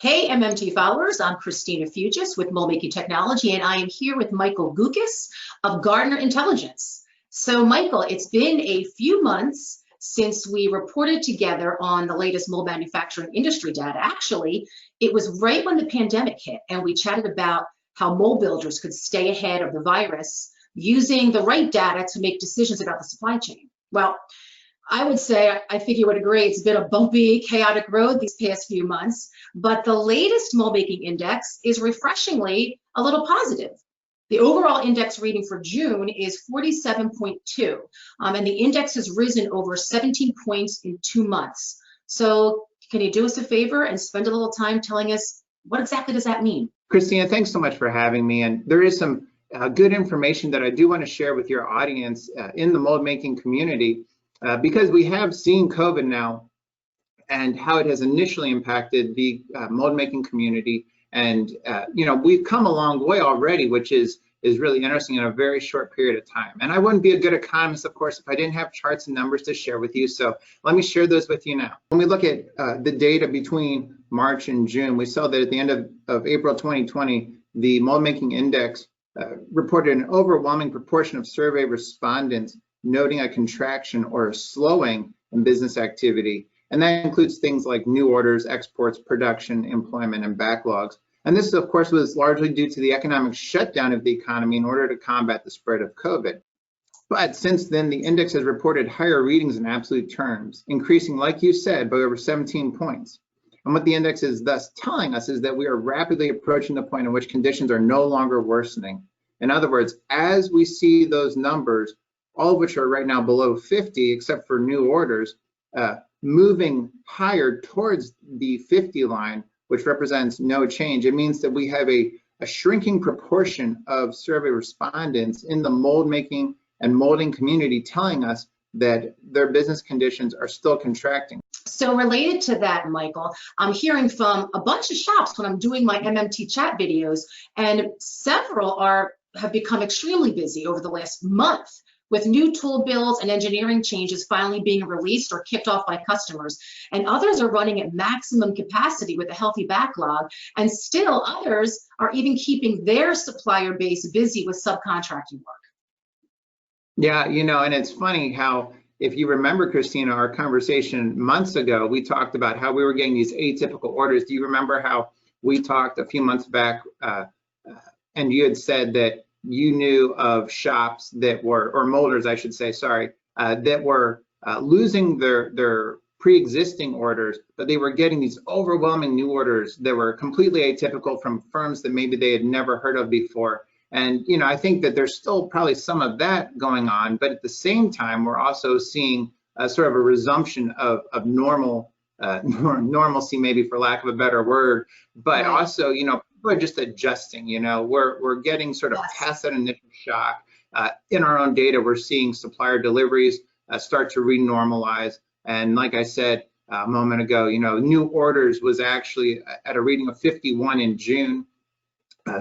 Hey, MMT followers, I'm Christina Fuges with Moldmaking Technology, and I am here with Michael Guckes of Gardner Intelligence. So, Michael, it's been a few months since we reported together on the latest mold manufacturing industry data. Actually, it was right when the pandemic hit, and we chatted about how mold builders could stay ahead of the virus using the right data to make decisions about the supply chain. Well, I would say, I think you would agree, it's been a bumpy, chaotic road these past few months, but the latest Moldmaking Index is refreshingly a little positive. The overall index reading for June is 47.2, and the index has risen over 17 points in 2 months. So can you do us a favor and spend a little time telling us what exactly does that mean? Christina, thanks so much for having me. And there is some good information that I do want to share with your audience in the mold making community. Because we have seen COVID now and how it has initially impacted the mold making community. And, we've come a long way already, which is really interesting in a very short period of time. And I wouldn't be a good economist, of course, if I didn't have charts and numbers to share with you. So let me share those with you now. When we look at the data between March and June, we saw that at the end of April 2020, the mold making index reported an overwhelming proportion of survey respondents noting a contraction or a slowing in business activity. And that includes things like new orders, exports, production, employment, and backlogs. And this, of course, was largely due to the economic shutdown of the economy in order to combat the spread of COVID. But since then, the index has reported higher readings in absolute terms, increasing, like you said, by over 17 points. And what the index is thus telling us is that we are rapidly approaching the point in which conditions are no longer worsening. In other words, as we see those numbers, all of which are right now below 50, except for new orders, moving higher towards the 50 line, which represents no change. It means that we have a shrinking proportion of survey respondents in the mold making and molding community telling us that their business conditions are still contracting. So related to that, Michael, I'm hearing from a bunch of shops when I'm doing my MMT chat videos, and several have become extremely busy over the last month, with new tool builds and engineering changes finally being released or kicked off by customers. And others are running at maximum capacity with a healthy backlog, and still others are even keeping their supplier base busy with subcontracting work. Yeah, and it's funny how, if you remember, Christina, our conversation months ago, we talked about how we were getting these atypical orders. Do you remember how we talked a few months back and you had said that you knew of shops that were, or molders, I should say, sorry, that were losing their pre-existing orders, but they were getting these overwhelming new orders that were completely atypical from firms that maybe they had never heard of before. And, I think that there's still probably some of that going on, but at the same time, we're also seeing sort of a resumption of normal, normalcy, maybe for lack of a better word, but also, people are just adjusting. We're getting sort of past that initial shock. In our own data, we're seeing supplier deliveries start to re-normalize. And like I said a moment ago, new orders was actually at a reading of 51 in June.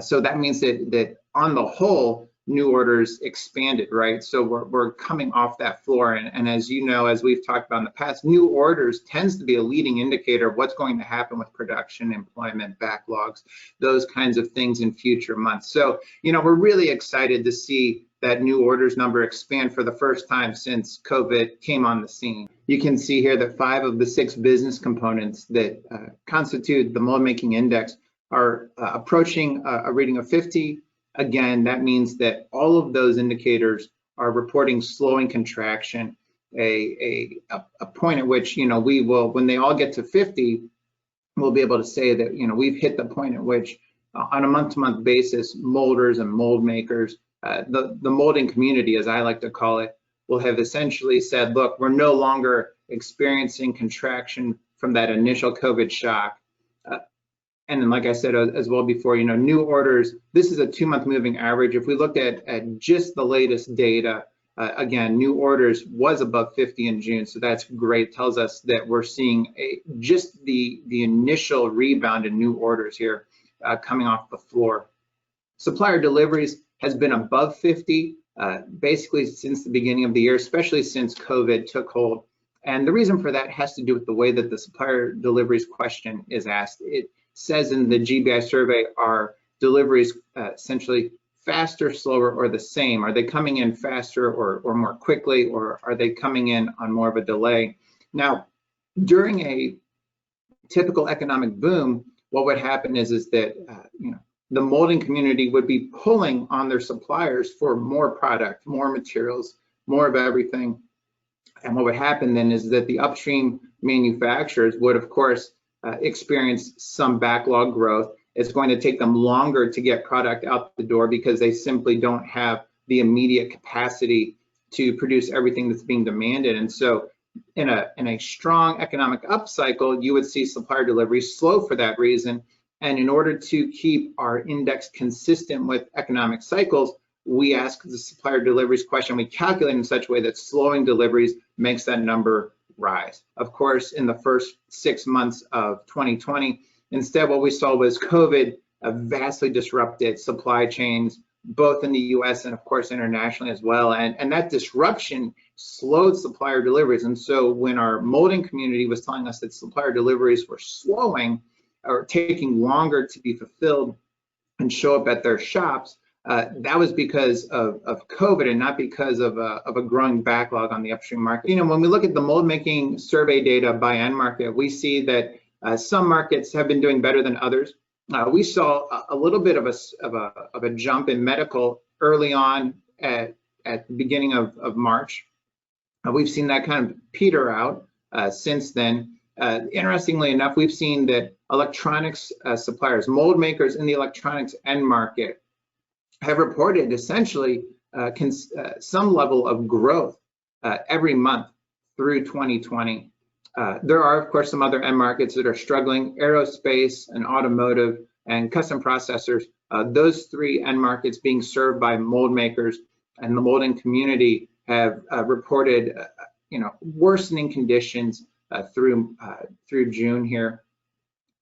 So that means that on the whole, new orders expanded, right? So we're coming off that floor. And as you know, as we've talked about in the past, new orders tends to be a leading indicator of what's going to happen with production, employment, backlogs, those kinds of things in future months. So, we're really excited to see that new orders number expand for the first time since COVID came on the scene. You can see here that 5 of the 6 business components that constitute the mold making index are approaching a reading of 50. Again, that means that all of those indicators are reporting slowing contraction, a point at which, we will, when they all get to 50, we'll be able to say that, we've hit the point at which on a month-to-month basis, molders and mold makers, the molding community, as I like to call it, will have essentially said, look, we're no longer experiencing contraction from that initial COVID shock. And then, like I said as well before, new orders, this is a 2-month moving average. If we looked at just the latest data, again, new orders was above 50 in June. So that's great. Tells us that we're seeing just the initial rebound in new orders here coming off the floor. Supplier deliveries has been above 50 basically since the beginning of the year, especially since COVID took hold. And the reason for that has to do with the way that the supplier deliveries question is asked. says in the GBI survey, are deliveries essentially faster, slower, or the same? Are they coming in faster or more quickly, or are they coming in on more of a delay? Now, during a typical economic boom, what would happen is that the molding community would be pulling on their suppliers for more product, more materials, more of everything. And what would happen then is that the upstream manufacturers would, of course, experience some backlog growth. It's going to take them longer to get product out the door because they simply don't have the immediate capacity to produce everything that's being demanded. And so in a strong economic upcycle, you would see supplier deliveries slow for that reason. And in order to keep our index consistent with economic cycles, we ask the supplier deliveries question. We calculate in such a way that slowing deliveries makes that number rise. Of course, in the first 6 months of 2020, instead what we saw was COVID vastly disrupted supply chains, both in the US and of course internationally as well. And that disruption slowed supplier deliveries. And so when our molding community was telling us that supplier deliveries were slowing or taking longer to be fulfilled and show up at their shops, that was because of COVID and not because of a growing backlog on the upstream market. When we look at the mold making survey data by end market, we see that some markets have been doing better than others. We saw a little bit of a jump in medical early on at the beginning of March. We've seen that kind of peter out since then. Interestingly enough, we've seen that electronics suppliers, mold makers in the electronics end market, have reported essentially some level of growth every month through 2020. There are, of course, some other end markets that are struggling: aerospace and automotive and custom processors. Those three end markets being served by mold makers and the molding community have reported, worsening conditions through June here.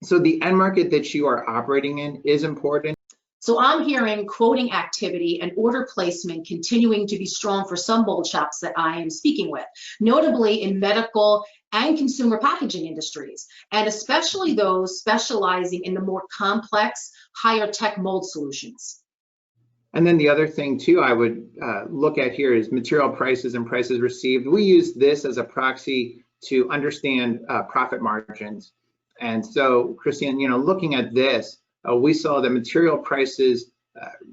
So the end market that you are operating in is important. So I'm hearing quoting activity and order placement continuing to be strong for some mold shops that I am speaking with, notably in medical and consumer packaging industries, and especially those specializing in the more complex, higher tech mold solutions. And then the other thing too I would look at here is material prices and prices received. We use this as a proxy to understand profit margins. And so, Christina, looking at this, we saw that material prices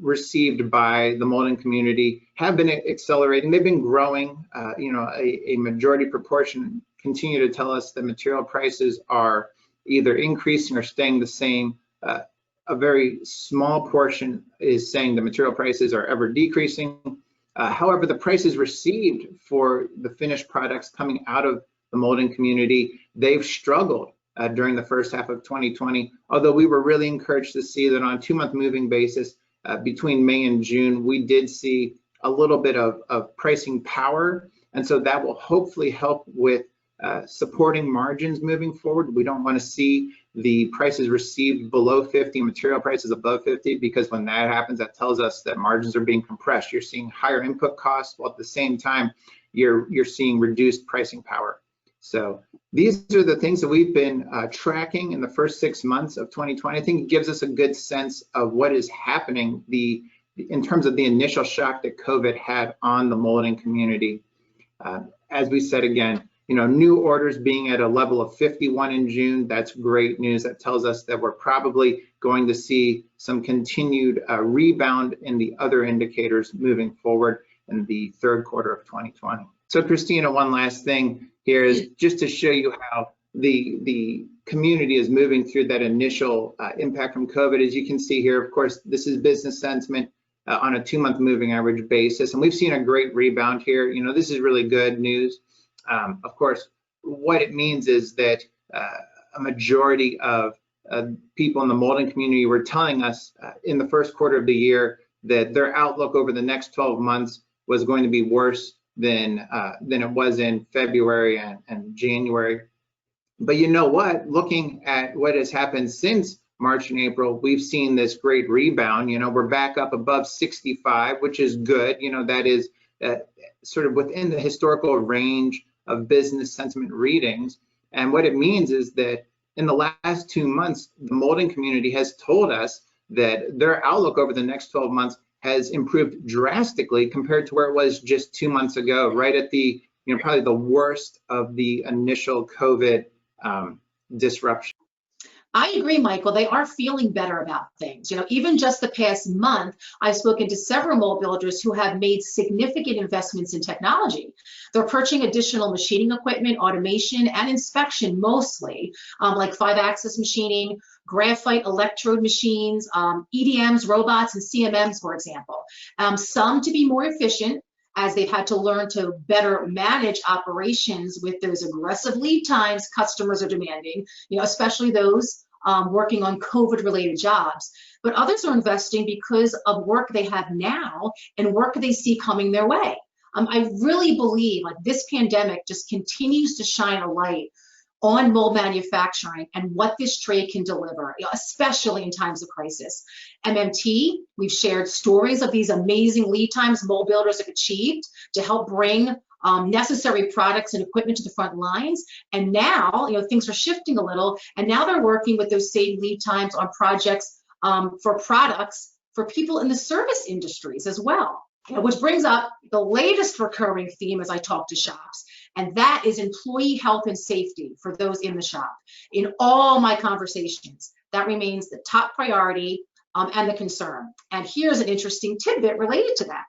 received by the molding community have been accelerating. They've been growing. A majority proportion continue to tell us that material prices are either increasing or staying the same. A very small portion is saying the material prices are ever decreasing. However, the prices received for the finished products coming out of the molding community, they've struggled during the first half of 2020, although we were really encouraged to see that on a 2-month moving basis, between May and June, we did see a little bit of pricing power. And so that will hopefully help with supporting margins moving forward. We don't want to see the prices received below 50, material prices above 50, because when that happens, that tells us that margins are being compressed. You're seeing higher input costs, while at the same time, you're seeing reduced pricing power. So these are the things that we've been tracking in the first 6 months of 2020. I think it gives us a good sense of what is happening in terms of the initial shock that COVID had on the molding community. As we said again, new orders being at a level of 51 in June, that's great news. That tells us that we're probably going to see some continued rebound in the other indicators moving forward in the third quarter of 2020. So Christina, one last thing here is just to show you how the community is moving through that initial impact from COVID. As you can see here, of course, this is business sentiment on a 2-month moving average basis. And we've seen a great rebound here. This is really good news. Of course, what it means is that a majority of people in the molding community were telling us in the first quarter of the year that their outlook over the next 12 months was going to be worse than it was in February and January. But you know what? Looking at what has happened since March and April, we've seen this great rebound. We're back up above 65, which is good. That is sort of within the historical range of business sentiment readings. And what it means is that in the last 2 months, the molding community has told us that their outlook over the next 12 months has improved drastically compared to where it was just 2 months ago, right at the, probably the worst of the initial COVID disruption. I agree, Michael. They are feeling better about things. Even just the past month, I've spoken to several mold builders who have made significant investments in technology. They're purchasing additional machining equipment, automation, and inspection mostly, like 5-axis machining, graphite electrode machines, EDMs, robots, and CMMs, for example. Some to be more efficient, as they've had to learn to better manage operations with those aggressive lead times customers are demanding, especially those working on COVID-related jobs. But others are investing because of work they have now and work they see coming their way. I really believe this pandemic just continues to shine a light on mold manufacturing and what this trade can deliver, especially in times of crisis. MMT, we've shared stories of these amazing lead times mold builders have achieved to help bring necessary products and equipment to the front lines. And now, things are shifting a little, and now they're working with those same lead times on projects for products for people in the service industries as well. Which brings up the latest recurring theme as I talk to shops, and that is employee health and safety for those in the shop. In all my conversations, that remains the top priority and the concern. And here's an interesting tidbit related to that.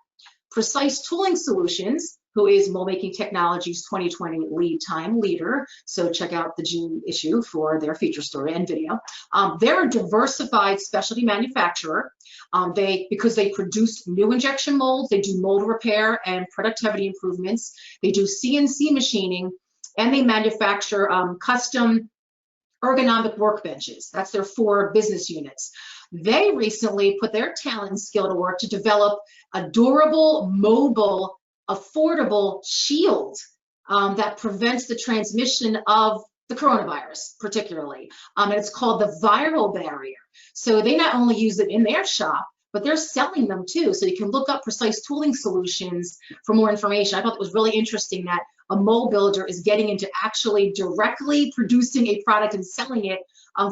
Precise Tooling Solutions, who is Moldmaking Technology's 2020 lead time leader, so check out the June issue for their feature story and video. They're a diversified specialty manufacturer. Because they produce new injection molds, they do mold repair and productivity improvements, they do CNC machining, and they manufacture custom ergonomic workbenches. That's their 4 business units. They recently put their talent and skill to work to develop a durable, mobile, affordable shield that prevents the transmission of the coronavirus, particularly. And it's called the viral barrier. So they not only use it in their shop, but they're selling them too. So you can look up Precise Tooling Solutions for more information. I thought it was really interesting that a mold builder is getting into actually directly producing a product and selling it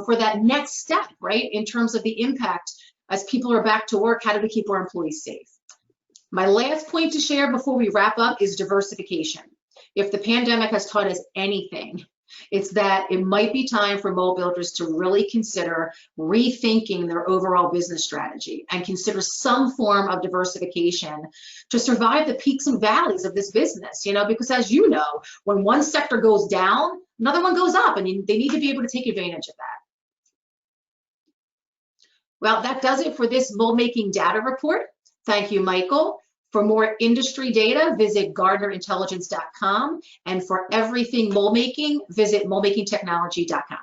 for that next step, right? In terms of the impact as people are back to work, how do we keep our employees safe? My last point to share before we wrap up is diversification. If the pandemic has taught us anything, it's that it might be time for mold builders to really consider rethinking their overall business strategy and consider some form of diversification to survive the peaks and valleys of this business, because as you know, when one sector goes down, another one goes up, and they need to be able to take advantage of that. Well, that does it for this mold making data report. Thank you, Michael. For more industry data, visit gardnerintelligence.com. And for everything mold making, visit moldmakingtechnology.com.